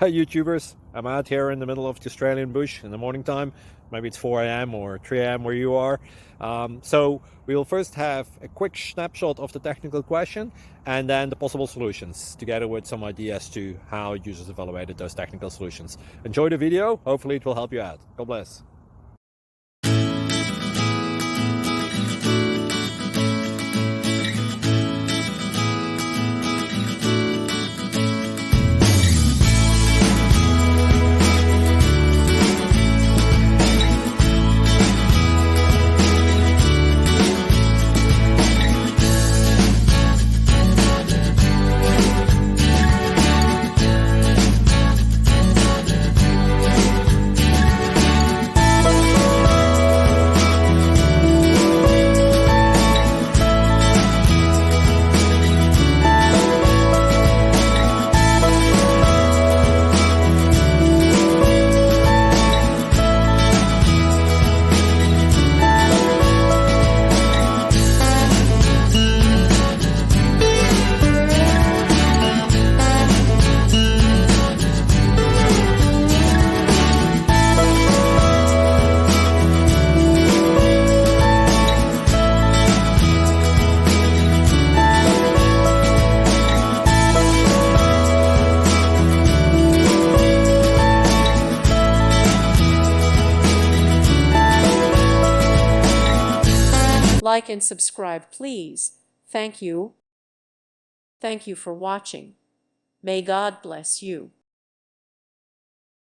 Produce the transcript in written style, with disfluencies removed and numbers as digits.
Hi YouTubers, I'm out here in the middle of the Australian bush in the morning time. Maybe it's 4 a.m. or 3 a.m. where you are. So we will first have a quick snapshot of the technical question and then the possible solutions, together with some ideas to how users evaluated those technical solutions. Enjoy the video, hopefully it will help you out. God bless. Like and subscribe, please. Thank you. Thank you for watching. May God bless you.